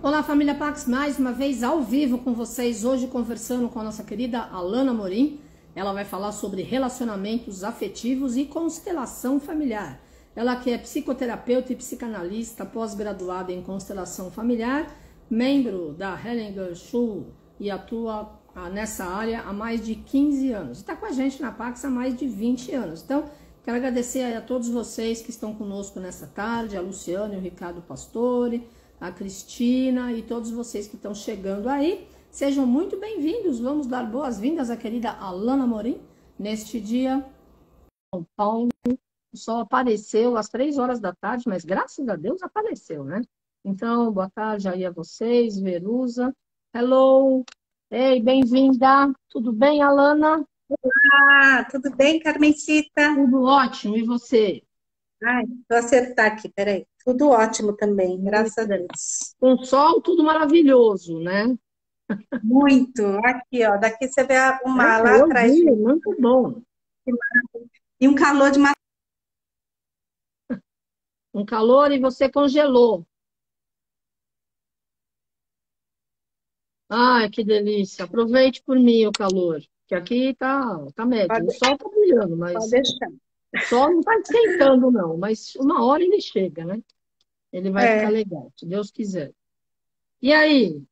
Olá, família Pax, mais uma vez ao vivo com vocês, hoje conversando com a nossa querida Alana Morim. Ela vai falar sobre relacionamentos afetivos e constelação familiar. Ela que é psicoterapeuta e psicanalista, pós-graduada em constelação familiar, membro da Hellinger School e atua nessa área há mais de 15 anos. Está com a gente na Pax há mais de 20 anos. Então, quero agradecer a todos vocês que estão conosco nessa tarde, a Luciana e o Ricardo Pastore, a Cristina e todos vocês que estão chegando aí. Sejam muito bem-vindos. Vamos dar boas-vindas à querida Alana Morim neste dia. São Paulo, o sol apareceu às 3 horas da tarde, mas graças a Deus apareceu, né? Então, boa tarde aí a vocês, Verusa. Hello! Ei, bem-vinda! Tudo bem, Alana? Ah, tudo bem, Carmencita? Tudo ótimo, e você? Ai, vou acertar aqui, peraí. Tudo ótimo também, graças a Muito bem. Deus. Com sol, tudo maravilhoso, né? Muito. Aqui, ó, daqui você vê uma lá Eu atrás vi, de mim. muito bom. E um calor de matar. Um calor e você congelou. Ai, que delícia. Aproveite por mim o calor, que aqui tá médio. O Pode, sol tá brilhando, pode mas deixar. o sol não tá esquentando, não. Mas uma hora ele chega, né? Ele vai ficar É, legal, se Deus quiser. E aí,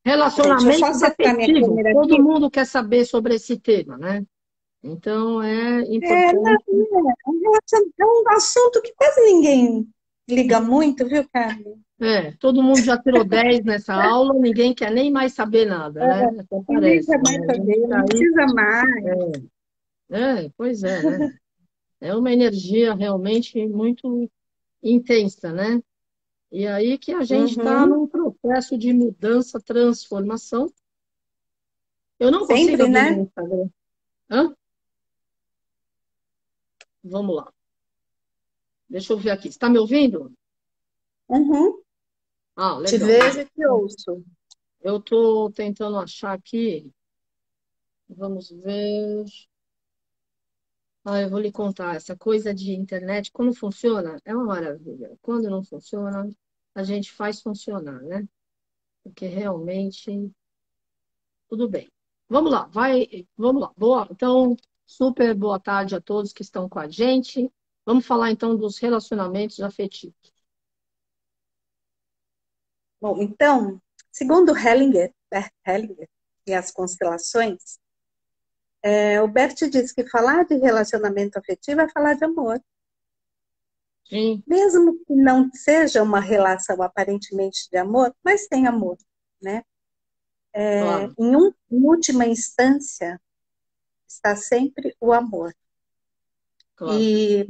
peraí, deixa eu só relacionamentos acertar minha afetivos. câmera Todo aqui. mundo quer saber sobre esse tema, né? Então é Não, importante. é um assunto que quase ninguém liga muito, viu, Carmen? Todo mundo já tirou 10 nessa aula, ninguém quer nem mais saber nada, né? Até Não liga parece, né? mais A gente saber, tá não aí. precisa mais. Pois é, né? É uma energia realmente muito intensa, né? E aí que a gente está Uhum. num processo de mudança, transformação. Eu não consigo Sempre, abrir né? meu Instagram. Hã? Vamos lá. Deixa eu ver aqui. Você está me ouvindo? Uhum. Ah, Te legal. vejo e te ouço. Eu estou tentando achar aqui. Vamos ver. Ah, eu vou lhe contar. Essa coisa de internet, quando funciona, é uma maravilha. Quando não funciona, a gente faz funcionar, né? Porque realmente tudo bem. Vamos lá, vamos lá. Boa, então, super boa tarde a todos que estão com a gente. Vamos falar então dos relacionamentos afetivos. Bom, então, segundo Hellinger, Bert Hellinger e as constelações, o Bert diz que falar de relacionamento afetivo é falar de amor. Sim, Mesmo que não seja uma relação aparentemente de amor, mas tem amor, né? claro, Em última instância, está sempre o amor. claro. E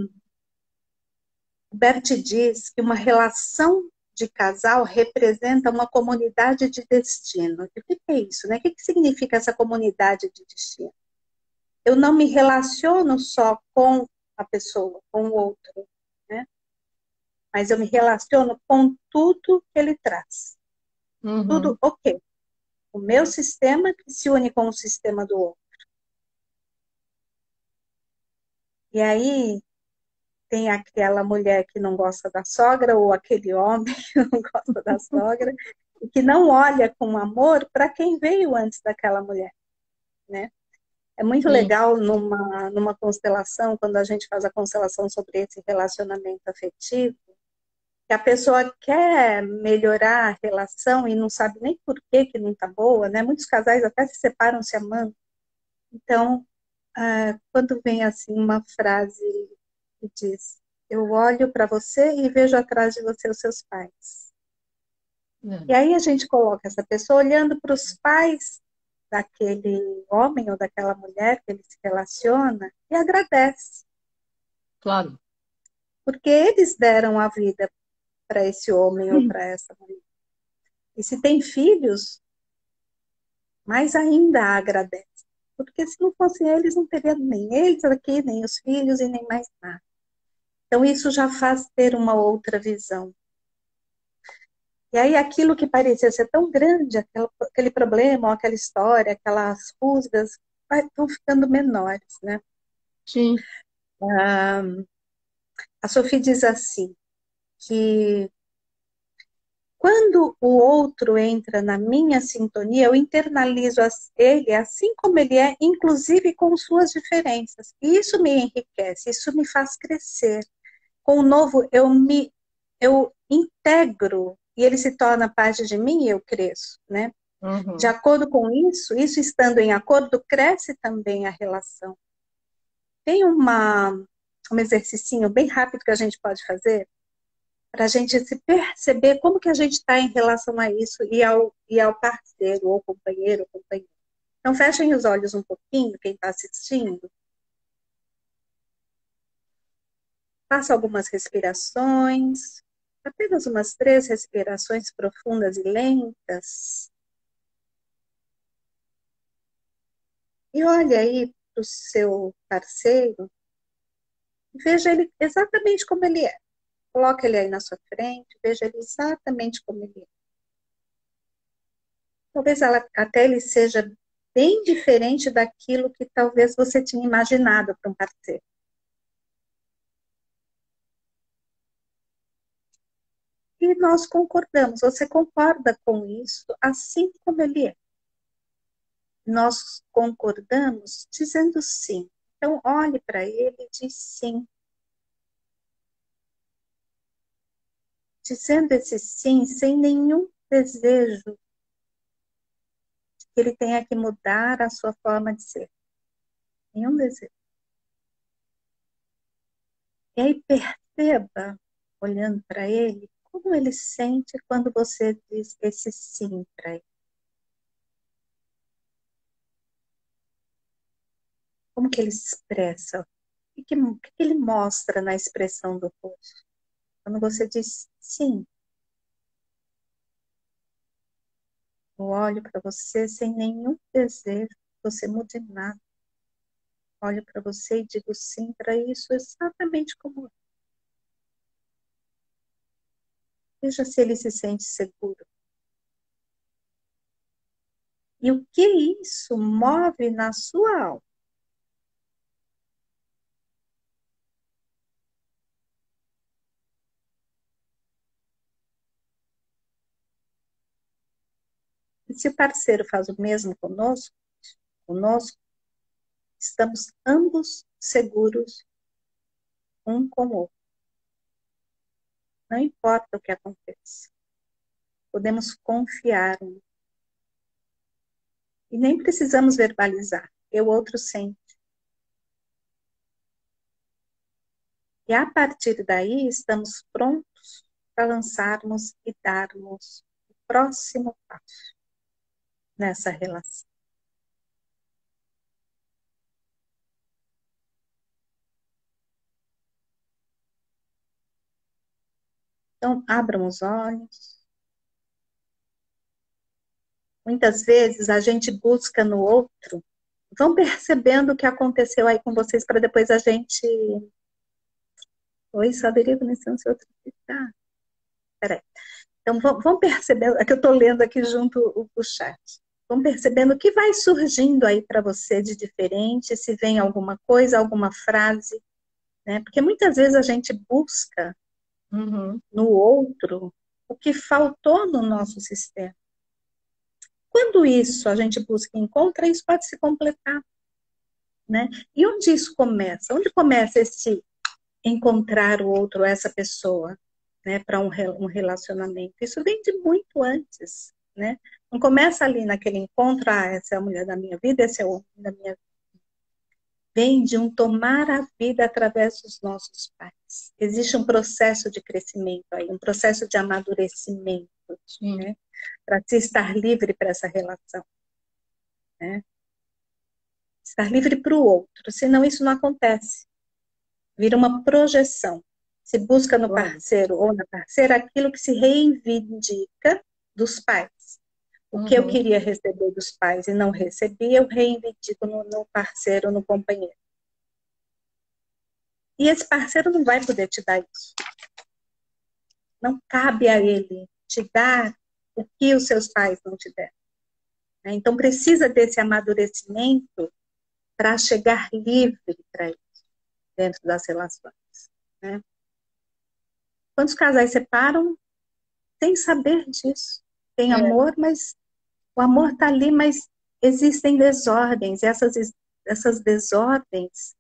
Bert diz que uma relação de casal representa uma comunidade de destino. E o que é isso, né? O que significa essa comunidade de destino? Eu não me relaciono só com a pessoa, com o outro, né? Mas eu me relaciono com tudo que ele traz. Tudo Uhum, ok. O meu sistema que se une com o sistema do outro. E aí tem aquela mulher que não gosta da sogra, ou aquele homem que não gosta da sogra, e que não olha com amor para quem veio antes daquela mulher, né? É muito sim, legal numa constelação, quando a gente faz a constelação sobre esse relacionamento afetivo, que a pessoa quer melhorar a relação e não sabe nem por que não está boa, né? Muitos casais até se separam se amando. Então, quando vem assim uma frase que diz: eu olho para você e vejo atrás de você os seus pais. E é, aí a gente coloca essa pessoa olhando para os pais daquele homem ou daquela mulher que ele se relaciona e agradece, claro. porque eles deram a vida para esse homem ou para essa mulher. E se tem filhos, mais ainda agradece. Porque se não fossem eles, não teria nem eles aqui, nem os filhos e nem mais nada. Então, isso já faz ter uma outra visão. E aí, aquilo que parecia ser tão grande, aquele problema, ou aquela história, aquelas rusgas, vão ficando menores, né? Sim, A Sophie diz assim, que quando o outro entra na minha sintonia, eu internalizo ele assim como ele é, inclusive com suas diferenças. E isso me enriquece, isso me faz crescer. Com o novo, eu integro e ele se torna parte de mim e eu cresço, né? De acordo com isso estando em acordo, cresce também a relação. Tem um exercício bem rápido que a gente pode fazer para a gente se perceber como que a gente está em relação a isso e ao parceiro, ou companheiro, ou companheira. Então, fechem os olhos um pouquinho, quem está assistindo. Faça algumas respirações, apenas umas 3 respirações profundas e lentas. E olhe aí para o seu parceiro e veja ele exatamente como ele é. Coloque ele aí na sua frente, veja ele exatamente como ele é. Talvez até ele seja bem diferente daquilo que talvez você tinha imaginado para um parceiro. E nós concordamos. Você concorda com isso assim como ele é. Nós concordamos dizendo sim. Então, olhe para ele e diz sim. Dizendo esse sim sem nenhum desejo de que ele tenha que mudar a sua forma de ser. Nenhum desejo. E aí perceba, olhando para ele, como ele sente quando você diz esse sim para ele. Como que ele expressa? O que ele mostra na expressão do rosto? Quando você diz sim, eu olho para você sem nenhum desejo que você mude nada. Olho para você e digo sim para isso exatamente como é. Veja se ele se sente seguro. E o que isso move na sua alma? E se o parceiro faz o mesmo conosco, estamos ambos seguros um com o outro. Não importa o que aconteça. Podemos confiar um. E nem precisamos verbalizar. O outro sente. E a partir daí, estamos prontos para lançarmos e darmos o próximo passo nessa relação. Então, abram os olhos. Muitas vezes a gente busca no outro. Vão percebendo o que aconteceu aí com vocês para depois a gente... Oi, só deriva nesse outro. Ah, peraí. Então, vão percebendo, é que eu estou lendo aqui junto o chat. Vão percebendo o que vai surgindo aí para você de diferente, se vem alguma coisa, alguma frase, né? Porque muitas vezes a gente busca no outro o que faltou no nosso sistema. Quando isso a gente busca e encontra, isso pode se completar, né? E onde isso começa? Onde começa esse encontrar o outro, essa pessoa, né, para um relacionamento? Isso vem de muito antes, né? Não começa ali naquele encontro, essa é a mulher da minha vida, esse é o homem da minha vida. Vem de um tomar a vida através dos nossos pais. Existe um processo de crescimento aí, um processo de amadurecimento, né? Para se estar livre para essa relação, né? Estar livre para o outro, senão isso não acontece. Vira uma projeção. Se busca no parceiro ou na parceira aquilo que se reivindica dos pais. O que eu queria receber dos pais e não recebi, eu reivindico no parceiro, no companheiro. E esse parceiro não vai poder te dar isso. Não cabe a ele te dar o que os seus pais não te deram. Então precisa desse amadurecimento para chegar livre para isso, dentro das relações, né? Quando os casais separam, sem saber disso. Tem É, amor, mas o amor está ali, mas existem desordens. Essas desordens,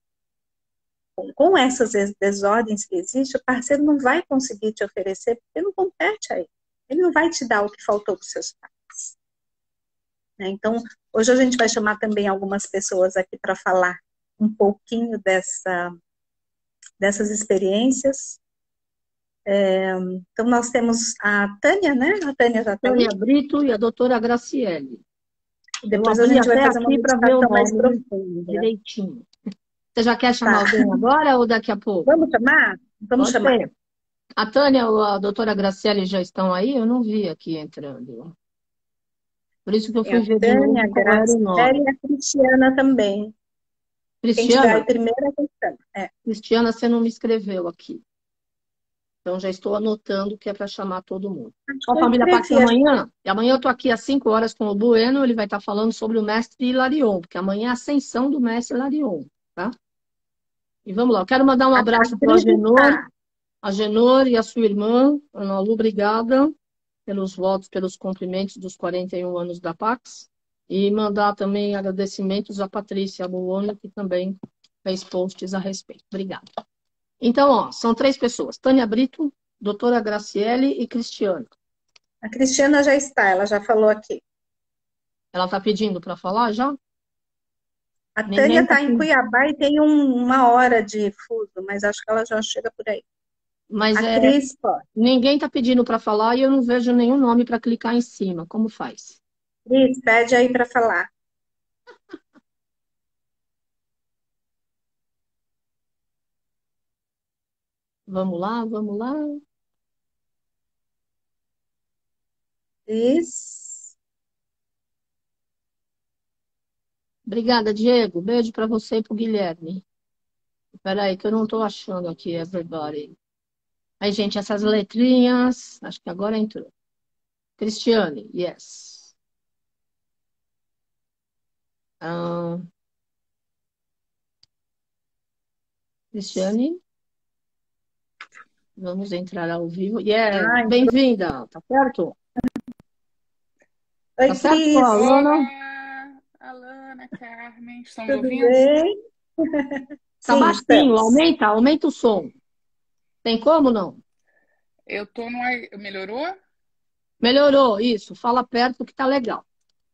com essas desordens que existem, o parceiro não vai conseguir te oferecer, porque não compete a ele. Ele não vai te dar o que faltou para os seus pais. Né? Então, hoje a gente vai chamar também algumas pessoas aqui para falar um pouquinho dessas experiências. Então, nós temos a Tânia, né? A Tânia já está aí. Tânia Brito e a doutora Graciele. Eu Depois a abri gente vai até fazer uma aqui para ver o meditação mais nome profunda. direitinho. Você já quer chamar Tá. alguém agora ou daqui a pouco? Vamos chamar? Vamos Pode chamar. ser. A Tânia ou a doutora Graciele já estão aí? Eu não vi aqui entrando. Por isso que eu Tem fui a ver de Tânia, novo a qual era o Graciela nome. e a Cristiana também. Quem tiver Cristiana? aí primeiro é a Cristiana. Cristiana, você não me escreveu aqui. Então já estou anotando que é para chamar todo mundo. Acho Ó, que eu família Pax escrevi. amanhã. E amanhã eu estou aqui às 5 horas com o Bueno. Ele vai estar falando sobre o mestre Hilarion, porque amanhã é a ascensão do mestre Hilarion, tá? E vamos lá. Eu quero mandar um A abraço para o Cris Agenor. está. A Genor e a sua irmã, Ana Lu, obrigada pelos votos, pelos cumprimentos dos 41 anos da Pax. E mandar também agradecimentos à Patrícia Boloni, que também fez posts a respeito. Obrigada. Então, ó, são 3 pessoas. Tânia Brito, doutora Graciele e Cristiano. A Cristiana já está, ela já falou aqui. Ela está pedindo para falar já? A Tânia Ninguém está está em pedindo. Cuiabá e tem uma hora de fuso, mas acho que ela já chega por aí. Mas A Cris, pode. ninguém está pedindo para falar e eu não vejo nenhum nome para clicar em cima. Como faz? Cris, pede aí para falar. Vamos lá, vamos lá. Cris. Obrigada, Diego. Beijo para você e para o Guilherme. Espera aí, que eu não estou achando aqui, everybody. Aí, gente, essas letrinhas. Acho que agora entrou. Cristiane, yes. Ah, Cristiane, vamos entrar ao vivo. Yeah, Ah, bem-vinda, tá certo? oi, Tá certo, Cris. aluna? Olá, Alana, Carmen, estão me Tudo ouvindo? bem? Tá Sim, baixinho, estamos. aumenta o som. Tem como não? Eu tô no. Melhorou? Melhorou, isso. Fala perto que tá legal.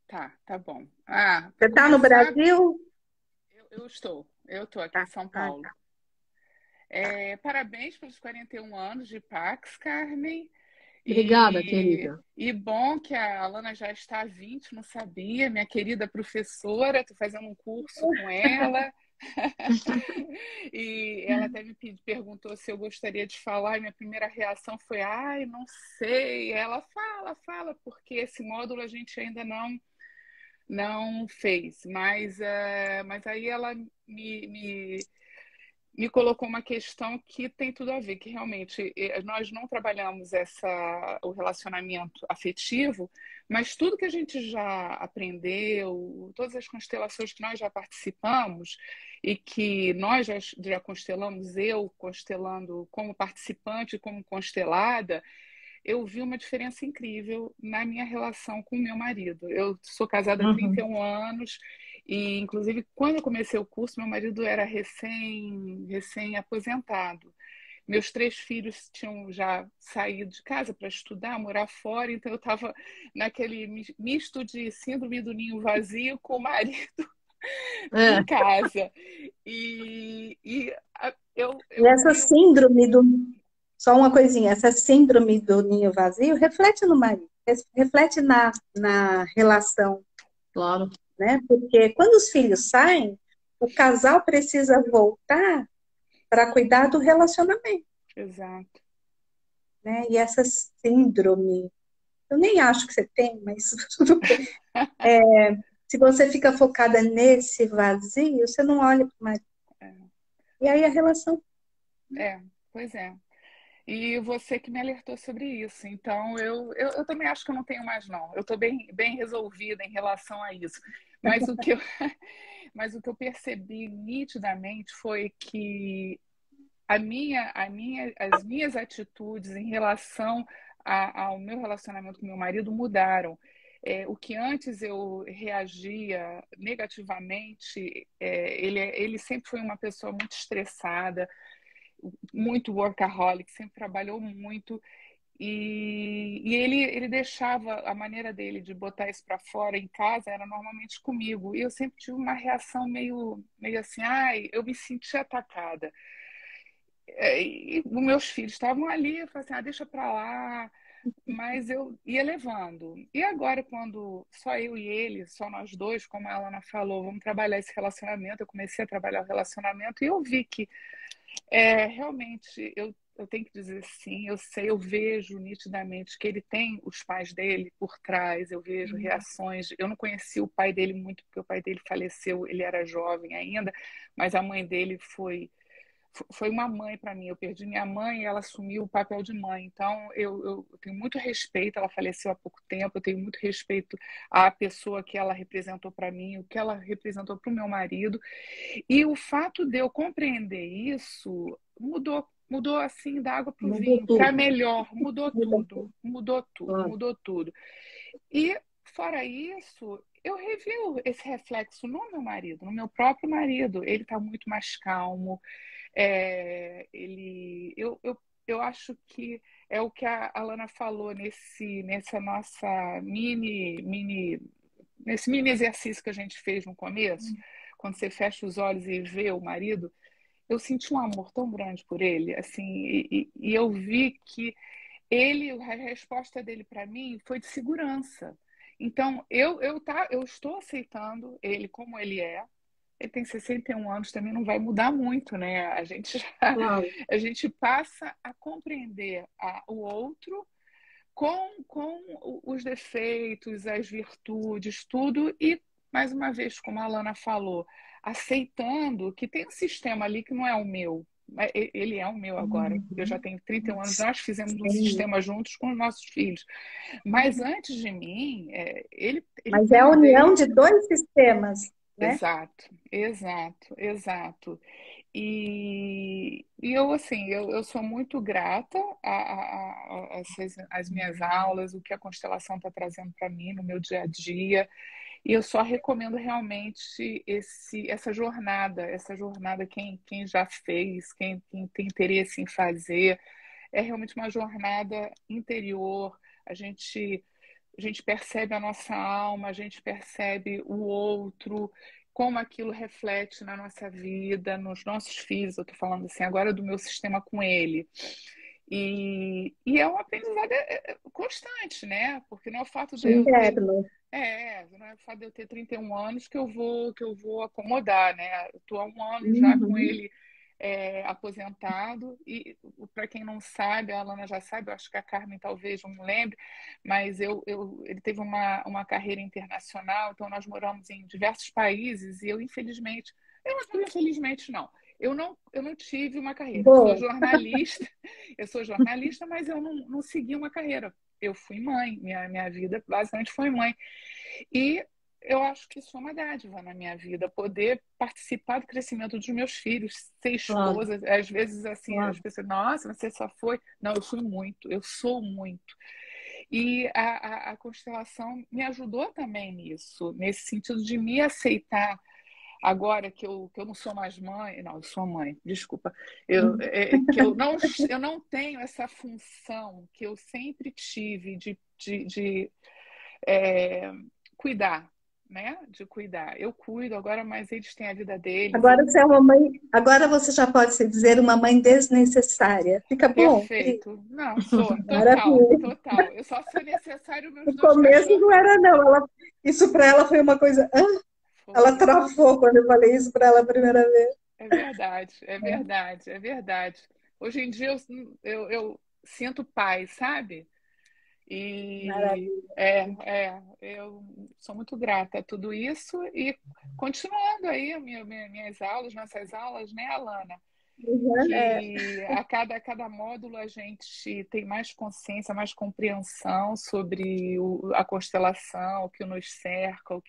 Tá bom. Você Para está no começar, Brasil? eu tô aqui em Tá. São Ah, Paulo. tá. Parabéns pelos 41 anos de Pax, Carmen. Obrigada, E, querida. e bom que a Alana já está há 20, não sabia, minha querida professora, estou fazendo um curso com ela. E ela até perguntou se eu gostaria de falar, e minha primeira reação foi, ai, não sei. Ela fala, porque esse módulo a gente ainda não fez. Mas aí ela me colocou uma questão que tem tudo a ver, que realmente nós não trabalhamos o relacionamento afetivo, mas tudo que a gente já aprendeu, todas as constelações que nós já participamos e que nós já constelamos, eu constelando como participante, como constelada, eu vi uma diferença incrível na minha relação com o meu marido. Eu sou casada há Uhum. 31 anos e, inclusive, quando eu comecei o curso, meu marido era recém-aposentado. Meus 3 filhos tinham já saído de casa para estudar, morar fora, então eu estava naquele misto de síndrome do ninho vazio com o marido É, em casa. Eu E essa vi. síndrome do. Só uma coisinha, essa síndrome do ninho vazio reflete no marido, reflete na relação, claro. né? Porque quando os filhos saem, o casal precisa voltar para cuidar do relacionamento, Exato. né? E essa síndrome, eu nem acho que você tem, mas tudo bem. Se você fica focada nesse vazio, você não olha para o marido. É, E aí a relação. pois é. E você que me alertou sobre isso. Então, eu também acho que eu não tenho mais, não. Eu estou bem resolvida em relação a isso. Mas mas o que eu percebi nitidamente foi que as minhas atitudes em relação ao meu relacionamento com meu marido mudaram. O que antes eu reagia negativamente, ele sempre foi uma pessoa muito estressada, muito workaholic, sempre trabalhou muito. E ele deixava a maneira dele de botar isso para fora em casa era normalmente comigo. E eu sempre tive uma reação meio assim, ai, eu me senti atacada. E os meus filhos estavam ali, eu falei assim, deixa para lá. Mas eu ia levando. E agora, quando só eu e ele, só nós dois, como a Alana falou, vamos trabalhar esse relacionamento, eu comecei a trabalhar o relacionamento e eu vi que realmente eu tenho que dizer sim, eu sei, eu vejo nitidamente que ele tem os pais dele por trás, eu vejo reações. Eu não conheci o pai dele muito, porque o pai dele faleceu, ele era jovem ainda, mas a mãe dele foi uma mãe para mim. Eu perdi minha mãe e ela assumiu o papel de mãe. Então, eu tenho muito respeito. Ela faleceu há pouco tempo. Eu tenho muito respeito à pessoa que ela representou para mim, o que ela representou para o meu marido. E o fato de eu compreender isso mudou assim da água para o Mudou vinho, para tudo. melhor. Mudou Muda tudo, tudo. mudou tudo, Claro. mudou tudo. E fora isso, eu revi esse reflexo no meu marido, no meu próprio marido. Ele está muito mais calmo. Eu acho que é o que a Alana falou nessa nossa nesse mini exercício que a gente fez no começo, quando você fecha os olhos e vê o marido, eu senti um amor tão grande por ele, assim, e eu vi que a resposta dele para mim foi de segurança. Então, eu estou aceitando ele como ele é. Ele tem 61 anos, também não vai mudar muito, né? Claro. A gente passa a compreender o outro com os defeitos, as virtudes, tudo, e, mais uma vez, como a Alana falou, aceitando que tem um sistema ali que não é o meu. Ele é o meu agora. Eu já tenho 31 anos, nós fizemos um Sim. sistema juntos com os nossos filhos. Mas antes de mim, ele Mas é tem a o união dele. de dois sistemas, né? Exato, exato, exato. E eu, assim, eu sou muito grata a essas as minhas aulas, o que a constelação está trazendo para mim no meu dia a dia. E eu só recomendo realmente essa jornada, quem já fez, quem tem interesse em fazer, é realmente uma jornada interior. A gente a gente percebe a nossa alma, a gente percebe o outro, como aquilo reflete na nossa vida, nos nossos filhos. Eu estou falando assim agora do meu sistema com ele. E é um aprendizado constante, né? Porque não é o fato de eu ter. Interno. Não é o fato de eu ter 31 anos que eu vou acomodar, né? Eu estou há um ano já com Uhum. ele aposentado, e para quem não sabe, a Alana já sabe, eu acho que a Carmen talvez não lembre, mas ele teve uma carreira internacional, então nós moramos em diversos países, e eu não digo infelizmente não, eu não tive uma carreira, Boa. eu sou jornalista, mas eu não segui uma carreira, eu fui mãe, minha vida basicamente foi mãe, e eu acho que isso é uma dádiva na minha vida, poder participar do crescimento dos meus filhos, ser Claro. esposa. Às vezes, assim, as Claro. pessoas, nossa, você só foi. Não, eu fui muito, eu sou muito. E a constelação me ajudou também nisso, nesse sentido de me aceitar. Agora que eu não sou mais mãe, não, eu sou mãe, desculpa, que eu não tenho essa função que eu sempre tive de é, cuidar, né? De cuidar. Eu cuido agora, mas eles têm a vida deles. Agora você é uma mãe, agora você já pode se dizer uma mãe desnecessária. Fica bom? Perfeito. Não, sou total, Maravilha. total. Eu só sou necessário meus No dois começo cachorros. não era, não. Isso para ela foi uma coisa. Ela Foi. travou quando eu falei isso para ela a primeira vez. É verdade, é verdade, é verdade. Hoje em dia eu sinto paz, sabe? E Maravilha. eu sou muito grata a tudo isso e continuando aí minhas aulas, nossas aulas, né, Alana? Uhum, Que a cada módulo a gente tem mais consciência, mais compreensão sobre a constelação, o que nos cerca,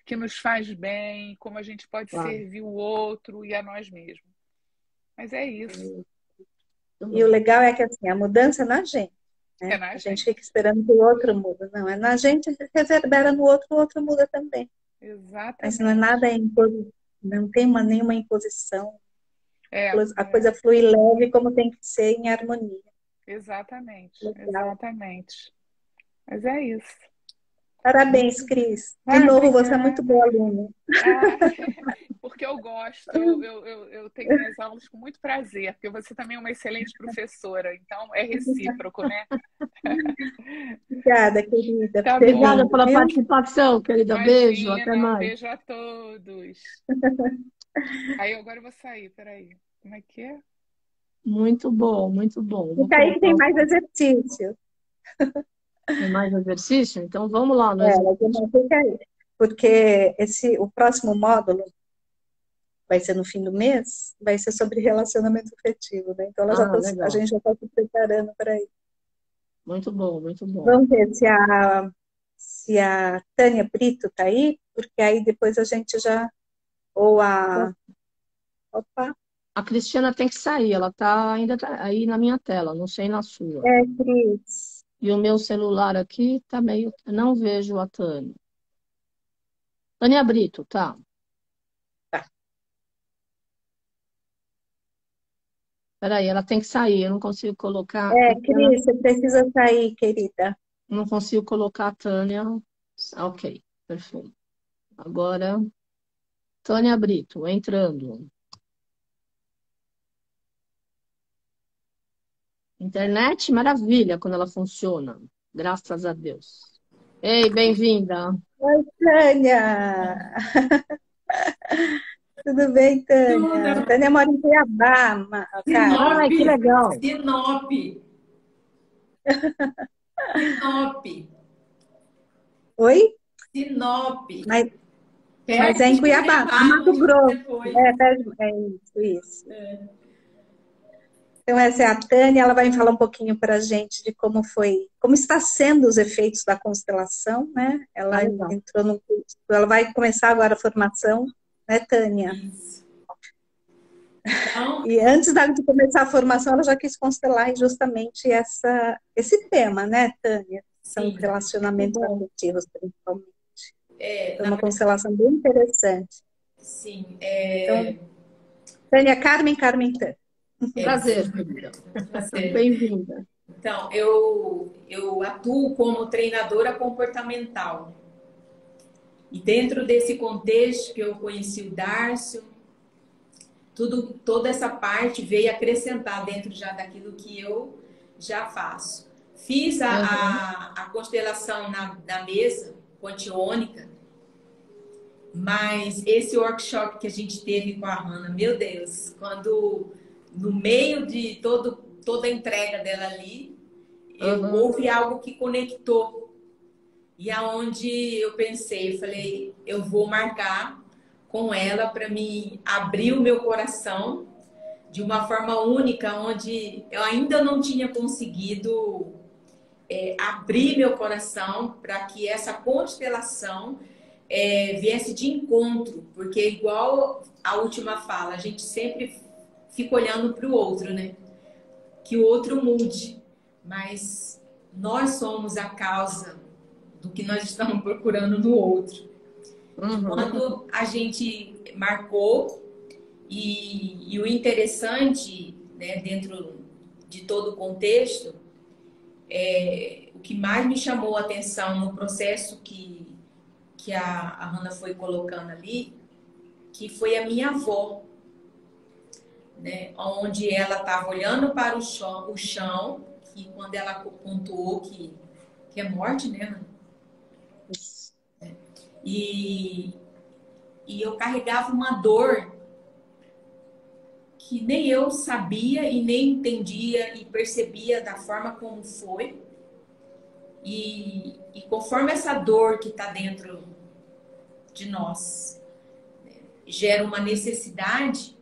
que nos faz bem, como a gente pode Claro. servir o outro e a nós mesmos. Mas é isso. E o legal é que assim, a mudança é na gente. É né? na A gente gente. fica esperando que o outro muda. Não, é na gente, reverbera no outro, o outro muda também. Mas não é Exatamente. nada, não tem nenhuma imposição. É, A é, coisa flui leve como tem que ser, em harmonia. exatamente, Legal. exatamente. Mas é isso. Parabéns, Cris. De Ah, novo, você é muito obrigada. boa aluna. Ah, porque eu gosto, eu tenho minhas aulas com muito prazer, porque você também é uma excelente professora, então é recíproco, né? Obrigada, querida, por Tá ter bom. Obrigada vindo, pela viu? participação, querida. Beijo, até Imagina, um mais. beijo a todos. Aí agora eu vou sair, peraí. Como é que é? Muito bom, muito bom. Vou Fica aí que colocar tem mais exercício. tem mais exercício? Então vamos lá no Mas exercício. não fica aí. Porque o próximo módulo vai ser no fim do mês, vai ser sobre relacionamento afetivo, né? Então Ah, a legal. gente já está se preparando para isso. Muito bom, muito bom. Vamos ver se a Tânia Brito está aí, porque aí depois a gente já. Ou a. Opa, A Cristiana tem que sair, ela ainda tá aí na minha tela, não sei na sua. Cris. E o meu celular aqui tá meio. Não vejo a Tânia. Tânia Brito, tá. Tá. Peraí, ela tem que sair, eu não consigo colocar. Cristiana, Cris, você precisa sair, querida. não consigo colocar a Tânia. Ok, perfeito. Agora, Tânia Brito, entrando. Internet, maravilha quando ela funciona. Graças a Deus. Ei, bem-vinda. Oi, Tânia. Tudo bem, Tânia? Tudo. Tânia mora em Cuiabá, Carmen. Ai, Sinop. que legal. Sinop. Sinop. Oi? Sinop. Mas, mas Perto é em de Cuiabá, no Cuiabá, Mato onde Grosso. você foi. É isso, isso. Então, essa é a Tânia, ela vai falar um pouquinho para a gente de como está sendo os efeitos da constelação, né? Ah, Ela legal. entrou no curso, ela vai começar agora a formação, né, Tânia? Isso. Então, E antes de começar a formação, ela já quis constelar justamente esse tema, né, Tânia? São os sim. Que relacionamentos bom. afetivos, principalmente. Foi Na uma verdade, constelação bem interessante. sim. Então, Tânia Carmen, Carmen Tânia. Prazer, querida. Bem-vinda. Então, eu atuo como treinadora comportamental. E dentro desse contexto que eu conheci o Dárcio, toda essa parte veio acrescentar dentro já daquilo que eu já faço. Fiz Uhum. a constelação na mesa quantiônica, mas esse workshop que a gente teve com a Hannah, meu Deus, quando no meio de toda a entrega dela ali, Uhum. houve algo que conectou. E aonde eu pensei, falei, eu vou marcar com ela para me abrir o meu coração de uma forma única, onde eu ainda não tinha conseguido abrir meu coração para que essa constelação viesse de encontro, porque igual a última fala, a gente sempre fica olhando para o outro, né? Que o outro mude, mas nós somos a causa do que nós estamos procurando no outro. E Uhum. quando a gente marcou, e o interessante, né, dentro de todo o contexto, o que mais me chamou a atenção no processo que a Hannah foi colocando ali, que foi a minha avó, né, onde ela estava olhando para o chão, que quando ela pontuou que é morte, né, Hannah? E eu carregava uma dor que nem eu sabia e nem entendia e percebia da forma como foi. E conforme essa dor que está dentro de nós gera uma necessidade,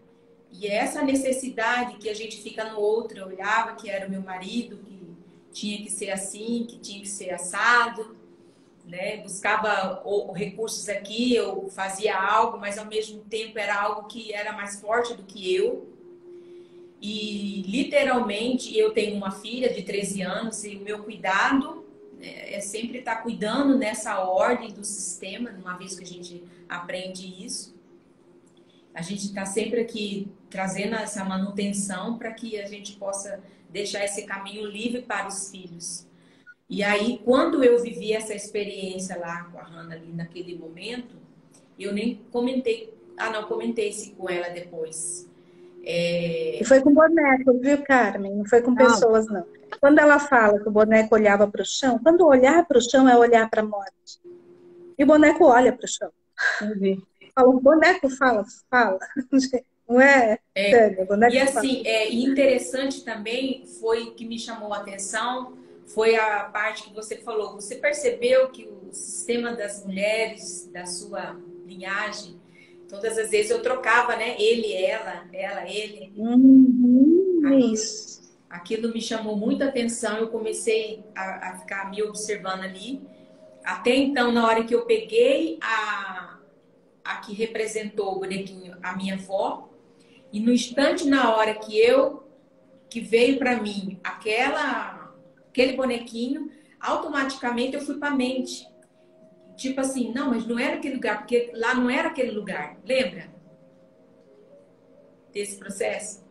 e é essa necessidade que a gente fica no outro, eu olhava que era o meu marido, que tinha que ser assim, que tinha que ser assado, né? Buscava recursos aqui, eu fazia algo, mas ao mesmo tempo era algo que era mais forte do que eu. E literalmente eu tenho uma filha de 13 anos e o meu cuidado, né, é sempre estar cuidando nessa ordem do sistema, uma vez que a gente aprende isso. A gente está sempre aqui trazendo essa manutenção para que a gente possa deixar esse caminho livre para os filhos. E aí, quando eu vivi essa experiência lá com a Hannah, ali naquele momento, eu nem comentei, não, comentei isso com ela depois. E foi com boneco, viu, Carmen? Não foi com pessoas, não. Quando ela fala que o boneco olhava para o chão, quando olhar para o chão é olhar para a morte. E o boneco olha para o chão. O boneco fala. Não é? É. Boneco e assim, interessante também foi que me chamou a atenção, foi a parte que você falou. Você percebeu que o sistema das mulheres, da sua linhagem, todas as vezes eu trocava, né? Ele, ela, ele. Isso. Aquilo me chamou muita atenção, eu comecei a ficar me observando ali. Até então, na hora que eu peguei a que representou o bonequinho, a minha avó, e no instante, na hora que veio para mim aquele bonequinho, automaticamente eu fui para a mente. Tipo assim, não, mas não era aquele lugar, porque lá não era aquele lugar. Lembra desse processo?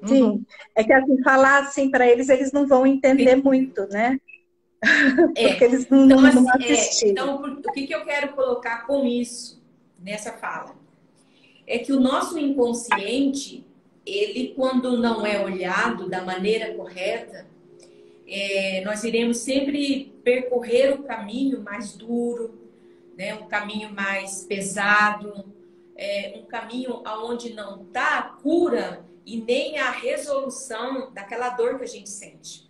Sim. É que assim, falar assim para eles não vão entender muito, né? Porque eles não assistiram. Então, o que eu quero colocar com isso, nessa fala? É que o nosso inconsciente, ele, quando não é olhado da maneira correta, nós iremos sempre percorrer o caminho mais duro, né? Um caminho mais pesado, um caminho onde não está a cura e nem a resolução daquela dor que a gente sente.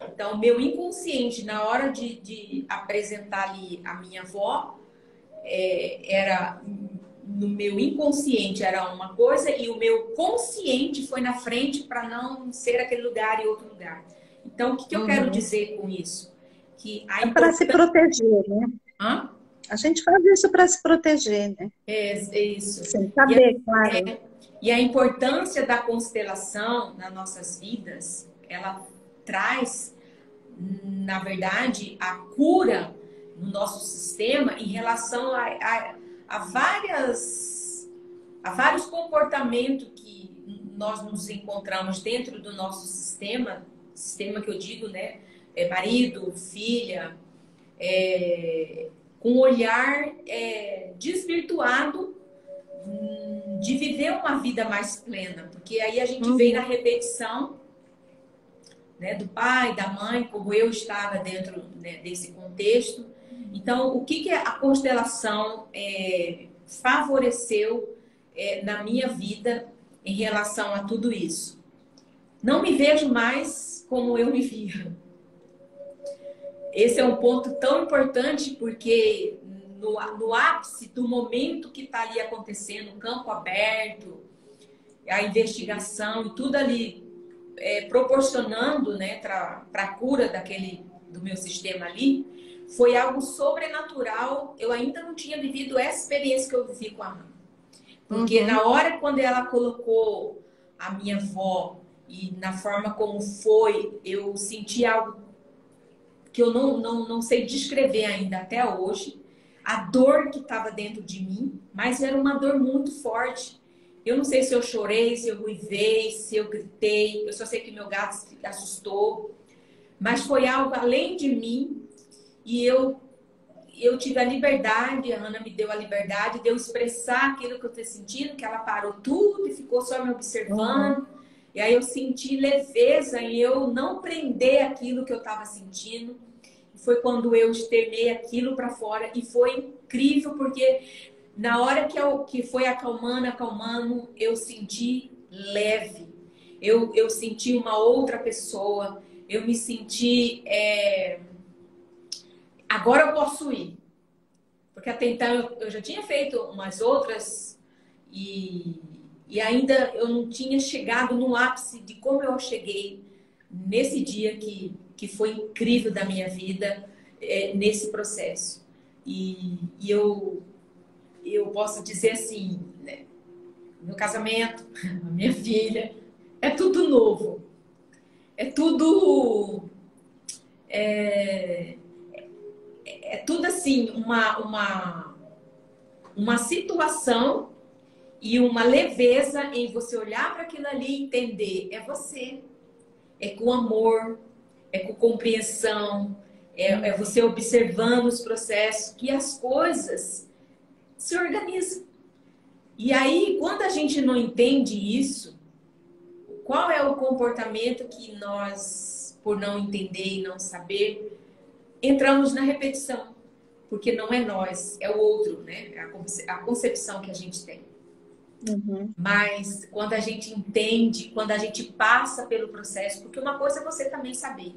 Então, meu inconsciente, na hora de apresentar ali a minha avó, no meu inconsciente era uma coisa e o meu consciente foi na frente para não ser aquele lugar e outro lugar. Então, o que eu quero dizer com isso? Que para se proteger, né? Hã? A gente faz isso para se proteger, né? É isso. Sem saber, claro. E a importância da constelação nas nossas vidas, ela traz, na verdade, a cura no nosso sistema em relação a vários comportamentos que nós nos encontramos dentro do nosso sistema que eu digo, né? Marido, filha, com um olhar desvirtuado de viver uma vida mais plena, porque aí a gente vem na repetição, né, do pai, da mãe, como eu estava dentro, né, desse contexto. Então, o que a constelação favoreceu na minha vida em relação a tudo isso? Não me vejo mais como eu me via. Esse é um ponto tão importante porque no ápice do momento que está ali acontecendo, o campo aberto, a investigação e tudo ali proporcionando, né, para a cura do meu sistema ali, foi algo sobrenatural. Eu ainda não tinha vivido essa experiência que eu vivi com a Hannah. Porque na hora quando ela colocou a minha avó e na forma como foi, eu senti algo que eu não sei descrever ainda até hoje. A dor que estava dentro de mim, mas era uma dor muito forte. Eu não sei se eu chorei, se eu ruivei, se eu gritei. Eu só sei que meu gato se assustou. Mas foi algo além de mim. E eu tive a liberdade, a Hannah me deu a liberdade de eu expressar aquilo que eu estou sentindo, que ela parou tudo e ficou só me observando. E aí eu senti leveza em eu não prender aquilo que eu estava sentindo. Foi quando eu externei aquilo para fora e foi incrível, porque na hora que foi acalmando, eu senti leve. Eu senti uma outra pessoa. Eu me senti... Agora eu posso ir. Porque até então eu já tinha feito umas outras e ainda eu não tinha chegado no ápice de como eu cheguei nesse dia que foi incrível da minha vida, nesse processo. E eu posso dizer assim, né, meu casamento, a minha filha, é tudo novo. É tudo... É tudo assim, uma situação e uma leveza em você olhar para aquilo ali e entender. É você. É com amor, é com compreensão, é você observando os processos, que as coisas se organizam. E aí, quando a gente não entende isso, qual é o comportamento que nós, por não entender e não saber, entramos na repetição? Porque não é nós, é o outro, né? É a concepção que a gente tem. Uhum. Mas quando a gente entende, quando a gente passa pelo processo, porque uma coisa é você também saber,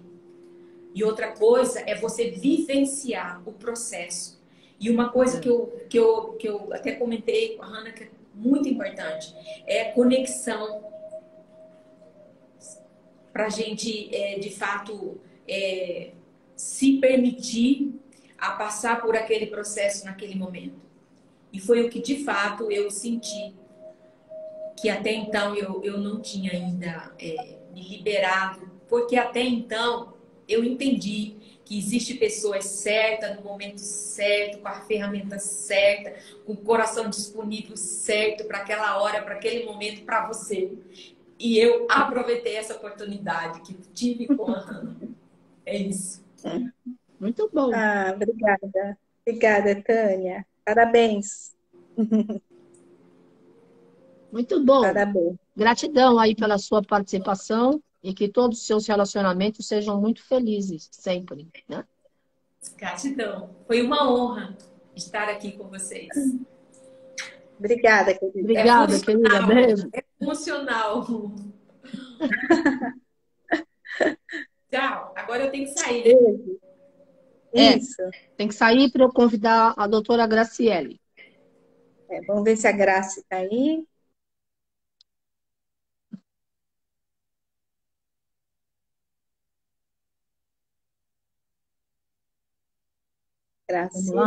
e outra coisa é você vivenciar o processo. E uma coisa que eu até comentei com a Hannah, que é muito importante, é a conexão para a gente, de fato, se permitir a passar por aquele processo naquele momento. E foi o que, de fato, eu senti, que até então eu não tinha ainda me liberado, porque até então eu entendi que existe pessoas certas, no momento certo, com a ferramenta certa, com o coração disponível certo para aquela hora, para aquele momento, para você. E eu aproveitei essa oportunidade que tive com a Hannah. É isso. Muito bom. Ah, obrigada. Obrigada, Tânia. Parabéns. Muito bom. Parabéns. Gratidão aí pela sua participação e que todos os seus relacionamentos sejam muito felizes, sempre, né? Gratidão. Foi uma honra estar aqui com vocês. Obrigada, querida. Obrigada, querida. Beijo. É funcional. Tchau. Agora eu tenho que sair. Beijo. Isso. Tem que sair para eu convidar a doutora Graciele. Vamos ver se a Graça está aí.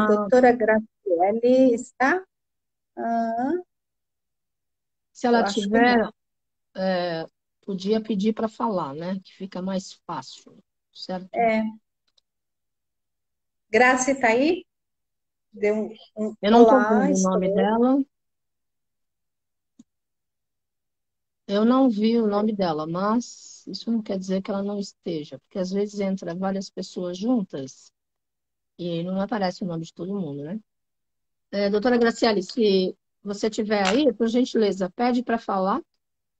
Doutora Graciele está? Se ela Eu acho que tiver, podia pedir para falar, né? Que fica mais fácil, certo? Graça está aí? Deu Eu não estou olá, vendo o nome dela. Eu não vi o nome dela, mas isso não quer dizer que ela não esteja, porque às vezes entra várias pessoas juntas e não aparece o nome de todo mundo, né? Doutora Graciele, se você tiver aí, por gentileza, pede para falar,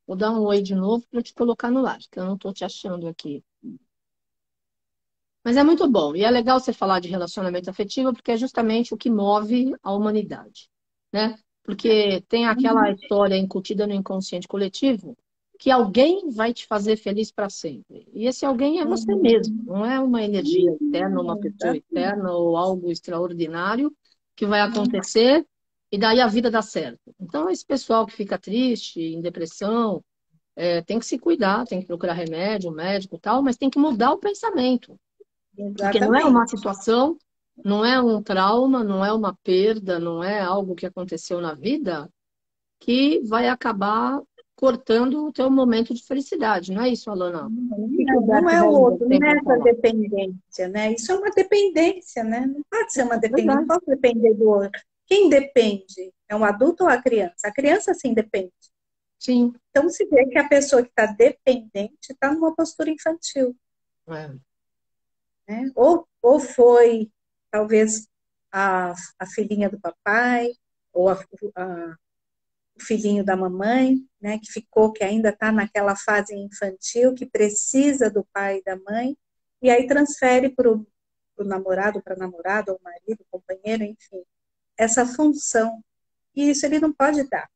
vou dar um oi de novo para eu te colocar no ar, que eu não estou te achando aqui. Mas é muito bom, e é legal você falar de relacionamento afetivo, porque é justamente o que move a humanidade, né? Porque tem aquela história incutida no inconsciente coletivo que alguém vai te fazer feliz para sempre. E esse alguém é você mesmo, não é uma energia externa, uma pessoa externa ou algo extraordinário que vai acontecer e daí a vida dá certo. Então, esse pessoal que fica triste, em depressão, tem que se cuidar, tem que procurar remédio, médico e tal, mas tem que mudar o pensamento. Porque não é uma situação, não é um trauma, não é uma perda, não é algo que aconteceu na vida que vai acabar cortando o teu momento de felicidade. Não é isso, Alana? Não é o outro, não é essa dependência, né? Isso é uma dependência, né? Não pode ser uma dependência, não pode depender do outro. Quem depende? É um adulto ou a criança? A criança, sim, depende. Sim. Então, se vê que a pessoa que está dependente está numa postura infantil. Né? Ou foi, talvez, a filhinha do papai, ou o filhinho da mamãe, né, que ainda está naquela fase infantil, que precisa do pai e da mãe, e aí transfere para o namorado, para a namorada, ou marido, companheiro, enfim, essa função. E isso ele não pode dar.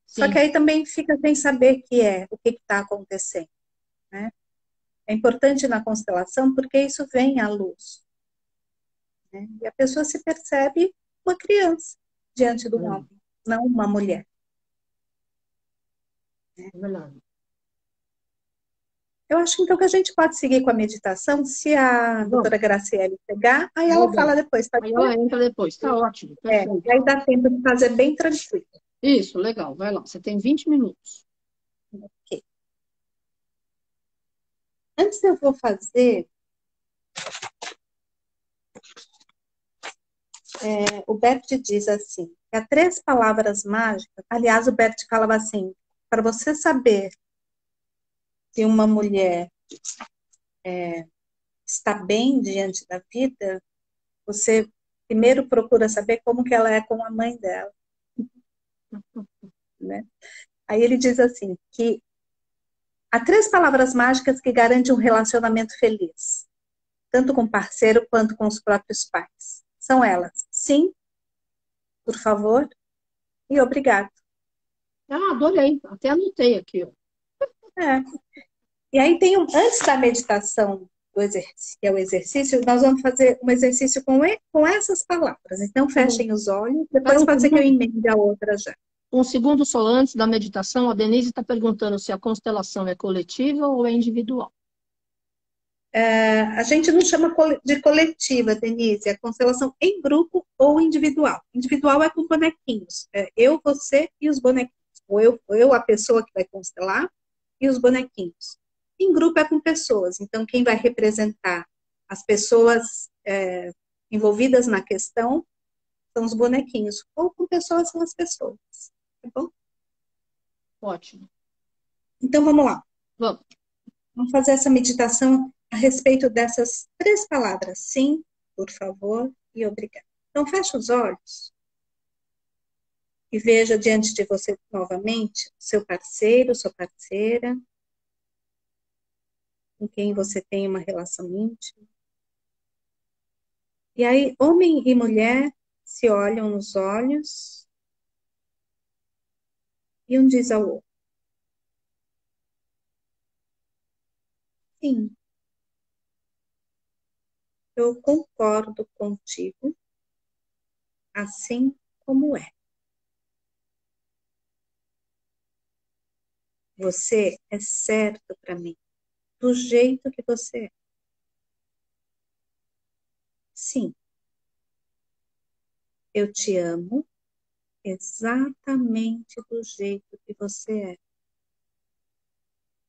Sim. Só que aí também fica sem saber o que está acontecendo, né? É importante na constelação porque isso vem à luz, né? E a pessoa se percebe uma criança diante do homem, não uma mulher. Eu acho então que a gente pode seguir com a meditação. Se a doutora Graciele pegar, aí ela fala depois. Tá? Aí ela entra depois, tá ótimo. Aí dá tempo de fazer bem tranquilo. Isso, legal, vai lá. Você tem 20 minutos. Ok. Antes eu vou fazer, o Bert diz assim, que há 3 palavras mágicas, aliás, o Bert falava assim, para você saber se uma mulher está bem diante da vida, você primeiro procura saber como que ela é com a mãe dela, né? Aí ele diz assim, que há 3 palavras mágicas que garantem um relacionamento feliz, tanto com o parceiro quanto com os próprios pais. São elas, sim, por favor e obrigado. Ah, adorei. Até anotei aqui, ó. É. E aí tem antes da meditação, que é o exercício, nós vamos fazer um exercício com essas palavras. Então, fechem os olhos, depois pode ser que eu emende a outra já. Um segundo só antes da meditação, a Denise está perguntando se a constelação é coletiva ou é individual. A gente não chama de coletiva, Denise, é constelação em grupo ou individual. Individual é com bonequinhos. Eu, você e os bonequinhos. Ou eu, a pessoa que vai constelar, e os bonequinhos. Em grupo é com pessoas. Então, quem vai representar as pessoas envolvidas na questão são os bonequinhos. Ou com pessoas são as pessoas. Tá bom? Ótimo. Então, vamos lá. Vamos. Vamos fazer essa meditação a respeito dessas 3 palavras. Sim, por favor e obrigado. Então, feche os olhos e veja diante de você novamente seu parceiro, sua parceira, com quem você tem uma relação íntima. E aí, homem e mulher se olham nos olhos e um diz ao outro: sim, eu concordo contigo, assim como é. Você é certo para mim, do jeito que você é. Sim, eu te amo exatamente do jeito que você é.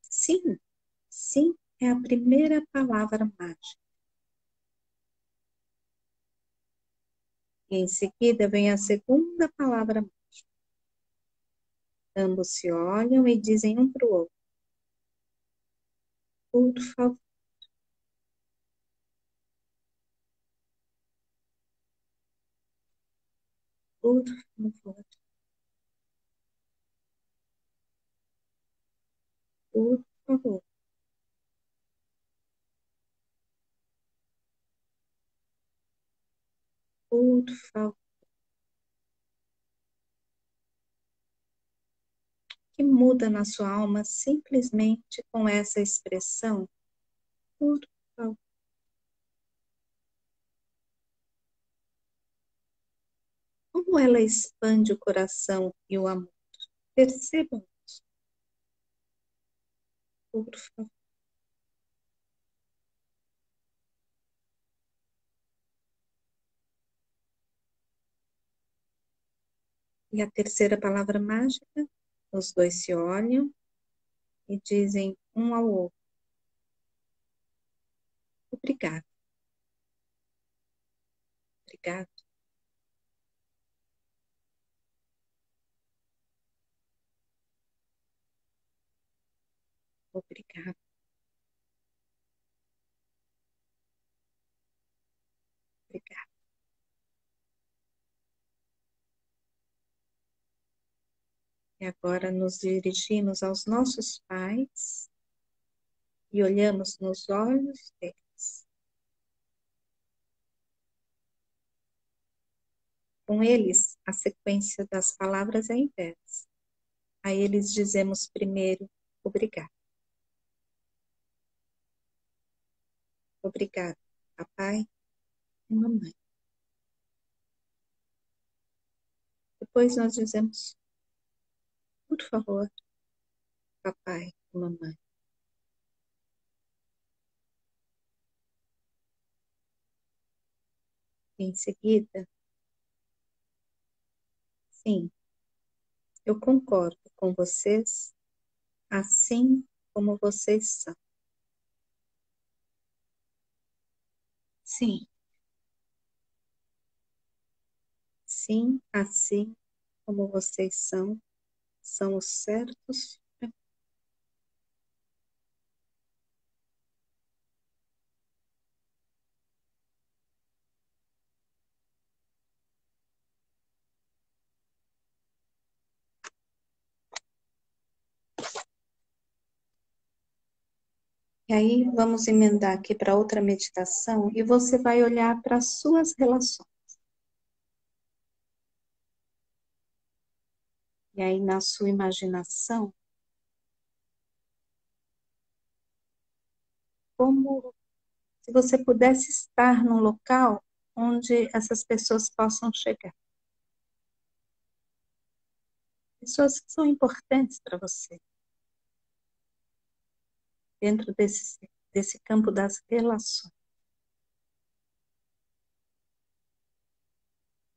Sim, sim é a primeira palavra mágica. E em seguida vem a segunda palavra mágica. Ambos se olham e dizem um para o outro: por favor. Por favor. Por favor. Por favor. Que muda na sua alma simplesmente com essa expressão? Por favor. Como ela expande o coração e o amor? Percebam isso. Por favor. E a terceira palavra mágica, os dois se olham e dizem um ao outro: obrigado. Obrigado. Obrigado. Obrigado. E agora nos dirigimos aos nossos pais e olhamos nos olhos deles. Com eles, a sequência das palavras é inversa. A eles dizemos primeiro, obrigado. Obrigado, papai e mamãe. Depois nós dizemos, por favor, papai e mamãe. Em seguida, sim, eu concordo com vocês, assim como vocês são. sim, sim, assim como vocês são os certos. E aí vamos emendar aqui para outra meditação e você vai olhar para as suas relações. E aí na sua imaginação, como se você pudesse estar num local onde essas pessoas possam chegar. Pessoas que são importantes para você, dentro desse campo das relações.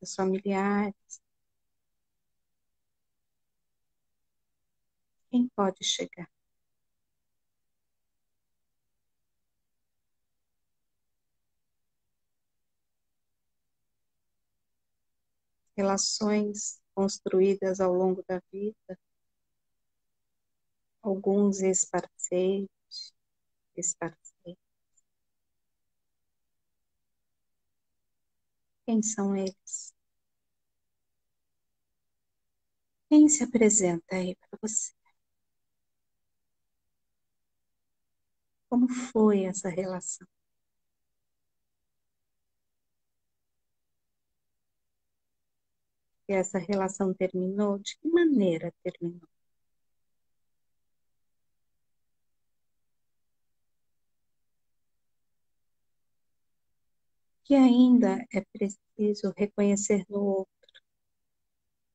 Os familiares, quem pode chegar? Relações construídas ao longo da vida, alguns ex-parceiros, ex-parceiras. Quem são eles? Quem se apresenta aí para você? Como foi essa relação? E essa relação terminou? De que maneira terminou? Que ainda é preciso reconhecer no outro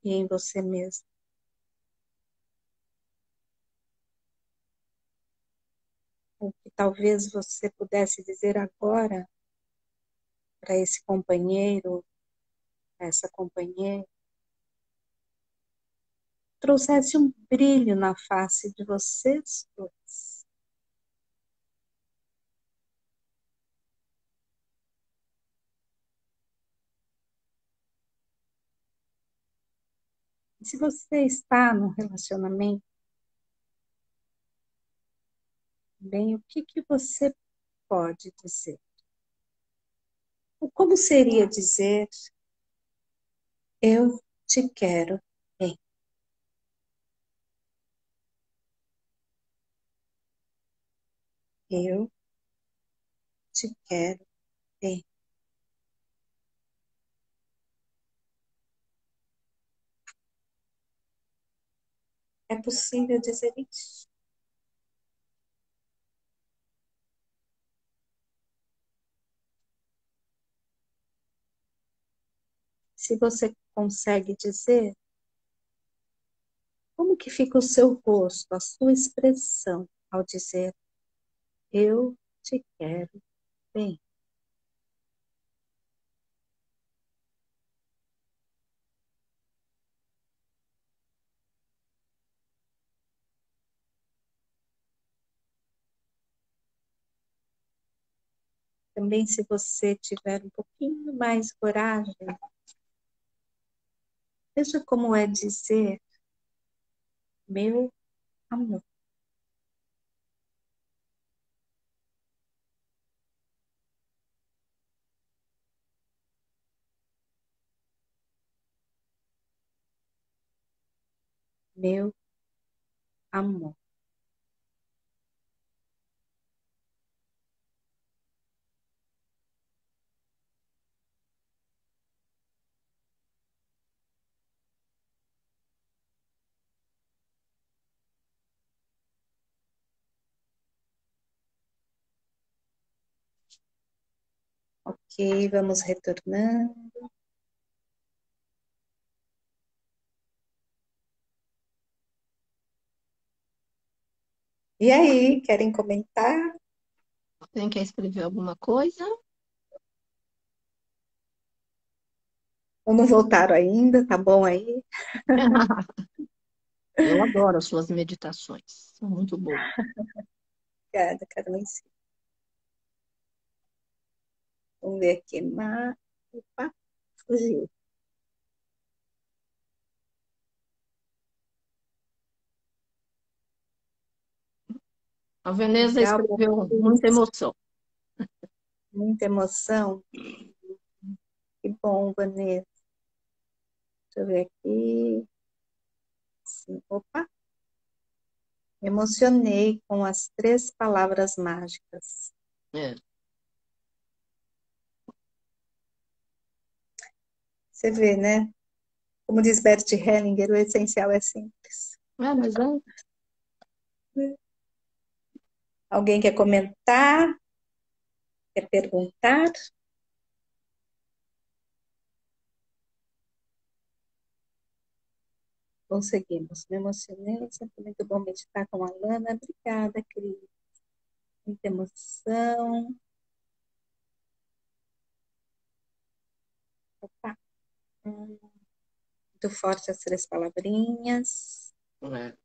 e em você mesmo. O que talvez você pudesse dizer agora para esse companheiro, essa companheira, trouxesse um brilho na face de vocês dois. E se você está num relacionamento, bem, o que você pode dizer? Ou como seria dizer, eu te quero bem? Eu te quero bem. É possível dizer isso? Se você consegue dizer, como que fica o seu rosto, a sua expressão ao dizer, eu te quero bem? Também, se você tiver um pouquinho mais coragem, veja como é dizer, meu amor. Meu amor. Ok, vamos retornando. E aí, querem comentar? Quem quer escrever alguma coisa? Ou não voltaram ainda? Tá bom aí? Eu adoro as suas meditações, são muito boas. Obrigada, Carmen. Vamos ver aqui. Opa, fugiu. A Veneza Legal, escreveu muita emoção. muita emoção. Que bom, Vanessa. Deixa eu ver aqui. Sim. Opa, me emocionei com as 3 palavras mágicas. É. Você vê, né? Como diz Bert Hellinger, o essencial é simples. Mas Alguém quer comentar? Quer perguntar? Conseguimos. Me emocionei. Sempre muito bom meditar com a Lana. Obrigada, querida. Muita emoção. Opa. Muito forte as 3 palavrinhas. é.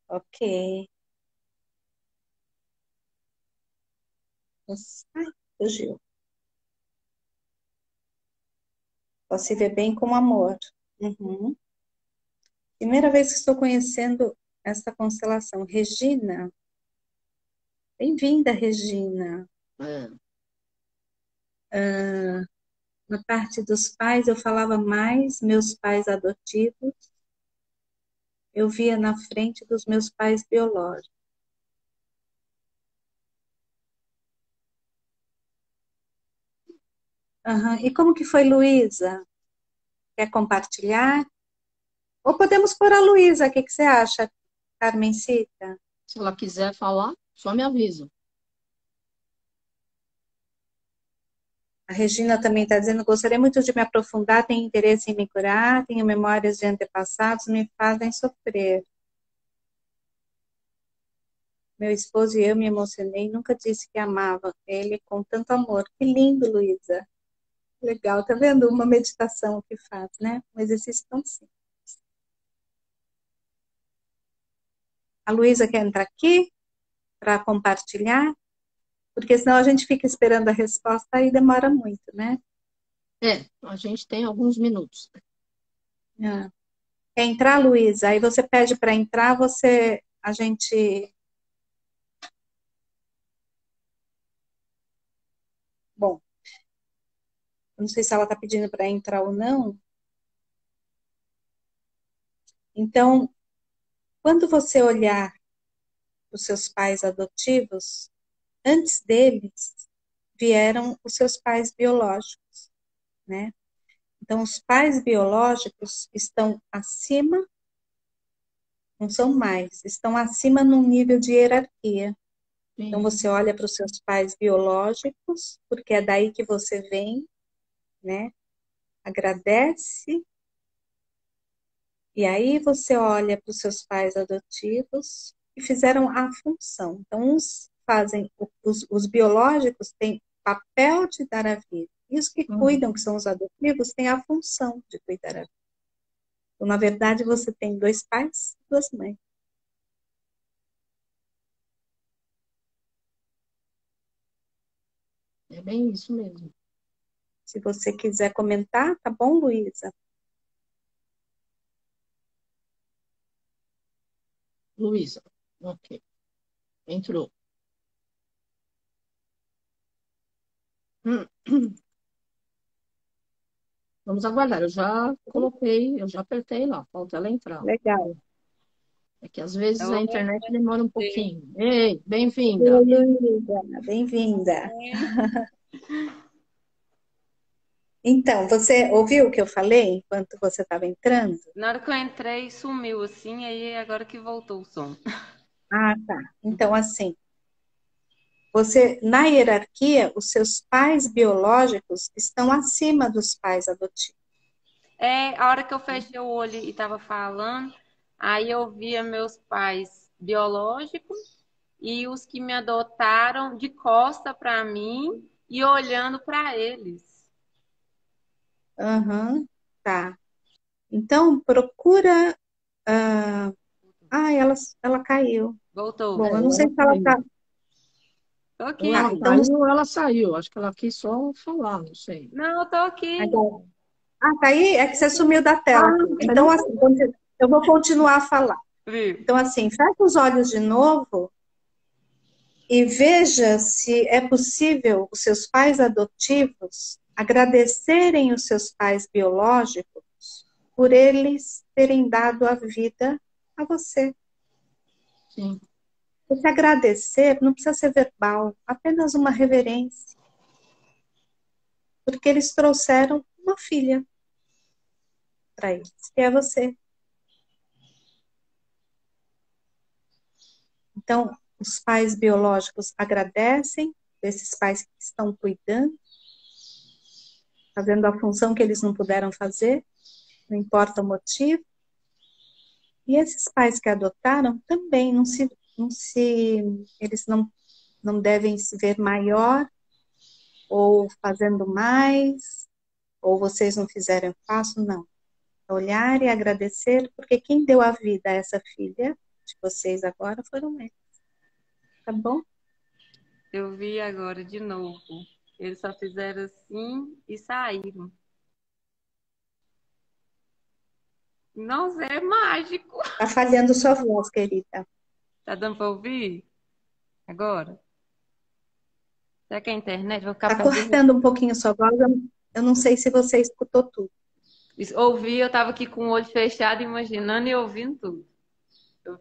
Ok. Ai, fugiu. Só se vê bem com amor. Uhum. Primeira vez que estou conhecendo essa constelação. Regina. Bem-vinda, Regina. Na parte dos pais, eu falava mais meus pais adotivos. Eu via na frente dos meus pais biológicos. Uhum. E como que foi, Luísa? Quer compartilhar? Ou podemos pôr a Luísa, o que você acha, Carmencita? Se ela quiser falar, só me avisa. A Regina também está dizendo, gostaria muito de me aprofundar, tenho interesse em me curar, tenho memórias de antepassados, me fazem sofrer. Meu esposo e eu me emocionei, nunca disse que amava ele com tanto amor. Que lindo, Luísa. Legal, tá vendo? Uma meditação que faz, né? Um exercício tão simples. A Luísa quer entrar aqui para compartilhar, porque senão a gente fica esperando a resposta e demora muito, né? A gente tem alguns minutos. Ah. Quer entrar, Luísa? Aí você pede para entrar, a gente... Bom, não sei se ela está pedindo para entrar ou não. Então, quando você olhar os seus pais adotivos, antes deles vieram os seus pais biológicos, né? Então, os pais biológicos estão acima, não são mais, estão acima num nível de hierarquia. Então, você olha para os seus pais biológicos, porque é daí que você vem, né? Agradece. E aí você olha para os seus pais adotivos que fizeram a função. Então, uns fazem, os biológicos têm papel de dar a vida. E os que cuidam, que são os adotivos, têm a função de cuidar a vida. Então, na verdade, você tem 2 pais e 2 mães. É bem isso mesmo. Se você quiser comentar, tá bom, Luísa? Luísa, ok. Entrou. Vamos aguardar. Eu já coloquei, eu já apertei lá. Falta ela entrar. Legal. É que às vezes a Oi, internet demora um pouquinho. Ei, bem-vinda. Oi, Luísa. Bem-vinda. Então, você ouviu o que eu falei enquanto você estava entrando? Na hora que eu entrei, sumiu assim, aí agora que voltou o som. Ah, tá. Então, assim, você, na hierarquia, os seus pais biológicos estão acima dos pais adotivos. A hora que eu fechei o olho e tava falando, aí eu via meus pais biológicos e os que me adotaram de costa para mim e olhando para eles. Tá. Então, procura Ah, ela caiu. Voltou. Bom, eu não Ou sei ela se ela caiu. tá. Tô Ou Ah, ela aqui. então não. caiu ou ela saiu. Acho que ela quis só falar, não sei. Não, eu tô aqui. Agora. Ah, tá aí? É que você sumiu da tela Ah, aqui. você Então, não assim, eu vou continuar a falar. Viu? Então, assim, fecha os olhos de novo e veja se é possível os seus pais adotivos agradecerem os seus pais biológicos por eles terem dado a vida a você. sim. Porque agradecer não precisa ser verbal, apenas uma reverência. Porque eles trouxeram uma filha para eles, que é você. Então, os pais biológicos agradecem desses pais que estão cuidando, fazendo a função que eles não puderam fazer, não importa o motivo. E esses pais que adotaram também eles não devem se ver maior ou fazendo mais, ou vocês não fizeram, eu faço, não. Olhar e agradecer, porque quem deu a vida a essa filha de vocês agora foram eles, tá bom? Eu vi agora de novo. Eles só fizeram assim e saíram. Nossa, é mágico. Tá falhando sua voz, querida. Tá dando pra ouvir? Agora? Será que é a internet? Vou ficar Tá perdendo. cortando um pouquinho sua voz, eu não sei se você escutou tudo. Ouvi, eu tava aqui com o olho fechado, imaginando e ouvindo tudo. Eu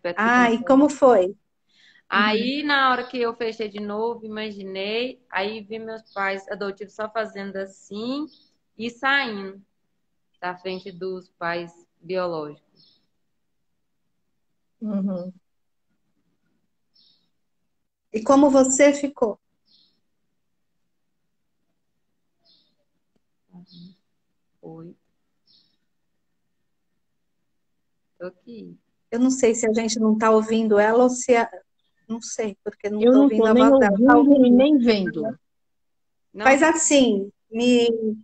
perto aqui do Ah, e microfone. como foi? Aí, na hora que eu fechei de novo, imaginei, aí vi meus pais adotivos só fazendo assim e saindo da frente dos pais biológicos. Uhum. E como você ficou? Foi. Tô aqui. Eu não sei se a gente não tá ouvindo ela ou se... Não sei, porque não Eu tô não ouvindo estou a nem voz dela. Tá ouvindo e ouvindo? nem vendo. Não, Faz assim, me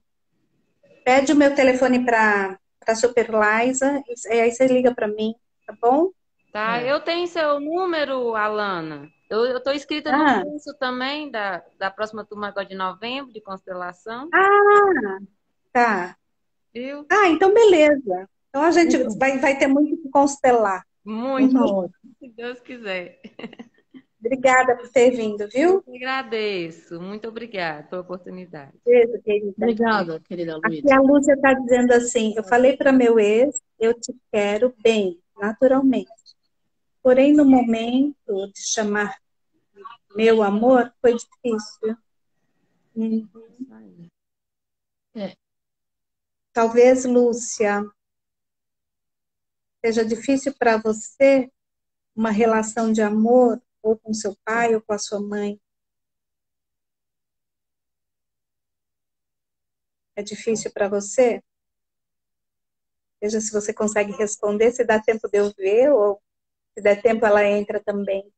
pede o meu telefone para Super Liza, e aí você liga para mim, tá bom? tá. É. Eu tenho seu número, Alana. Eu tô inscrita no Ah, curso também da próxima turma agora de novembro, de constelação, ah, tá. viu? Ah, então beleza. Então a gente Então, vai ter muito que constelar. Muito, tá Uhum. ótimo. se Deus quiser. Obrigada por ter vindo, Eu viu? que agradeço. Muito obrigada pela oportunidade. Beijo, querida. Obrigada, querida Aqui Luísa. a Lúcia está dizendo assim, eu falei para meu ex, eu te quero bem, naturalmente. Porém, no momento de chamar meu amor, foi difícil. Hum. É, Talvez, Lúcia, seja difícil para você uma relação de amor, ou com seu pai, ou com a sua mãe. É difícil para você? Veja se você consegue responder, se dá tempo de eu ver, ou se der tempo ela entra também.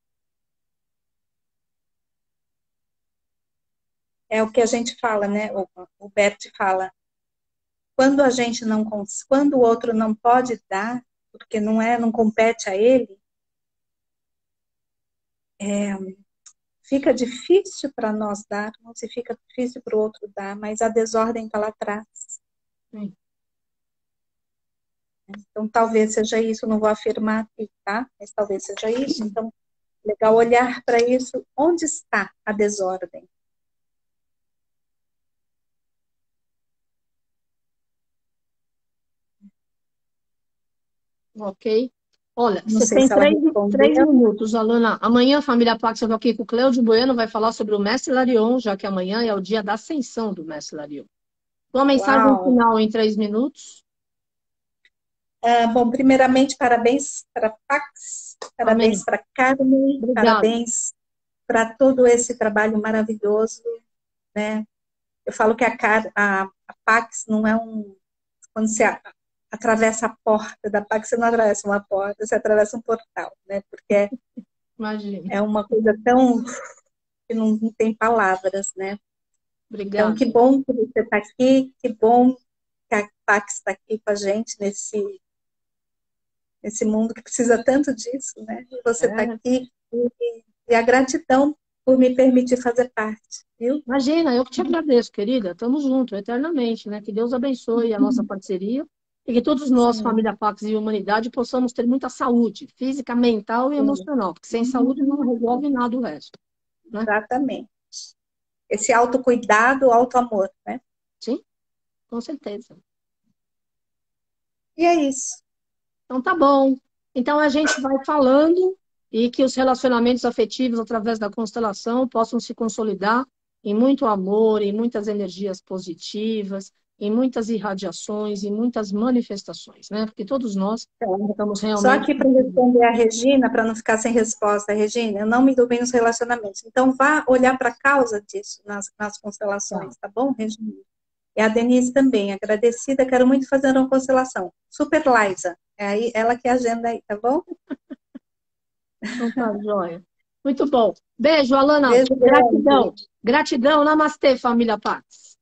É o que a gente fala, né? O Bert fala. Quando a gente não, quando o outro não pode dar, porque não compete a ele, fica difícil para nós darmos e fica difícil para o outro dar, mas a desordem está lá atrás. sim. Então, talvez seja isso, não vou afirmar aqui, tá? Mas talvez seja isso. Então, legal olhar para isso. Onde está a desordem? Ok. Olha, Não você sei tem se ela três respondeu. minutos, Alana. Amanhã a família Pax, eu tô aqui com o Cleudio Bueno, vai falar sobre o Mestre Larion, já que amanhã é o dia da ascensão do Mestre Larion. Uma mensagem Uau! final em 3 minutos. Bom, primeiramente, parabéns para a Pax, parabéns Amém. para a Carmen, Obrigada. parabéns para todo esse trabalho maravilhoso, né? Eu falo que a Pax não é quando você atravessa a porta da Pax, você não atravessa uma porta, você atravessa um portal, né? Porque Imagina. é uma coisa tão que não tem palavras, né? Então, Obrigada. que bom que você está aqui, que bom que a Pax está aqui com a gente Esse mundo que precisa tanto disso, né? E você está aqui. E a gratidão por me permitir fazer parte, viu? Imagina, eu que te agradeço, querida. Estamos juntos, eternamente, né? Que Deus abençoe a nossa parceria e que todos nós, família Pax e humanidade, possamos ter muita saúde, física, mental e emocional, porque sem saúde não resolve nada o resto. Né? Exatamente. Esse autocuidado, autoamor, né? Sim, com certeza. E é isso. Então tá bom. Então a gente vai falando e que os relacionamentos afetivos através da constelação possam se consolidar em muito amor, em muitas energias positivas, em muitas irradiações, em muitas manifestações, né? Porque todos nós estamos Só realmente... aqui para responder a Regina, para não ficar sem resposta, Regina, eu não me dou bem nos relacionamentos. Então vá olhar para a causa disso nas constelações, tá bom, Regina? E a Denise também, agradecida, quero muito fazer uma constelação. Super Liza, é aí, ela que agenda aí, tá bom? Então tá, joia. Muito bom. Beijo, Alana. Beijo, Gratidão. grande. Gratidão. Namastê, família Pax.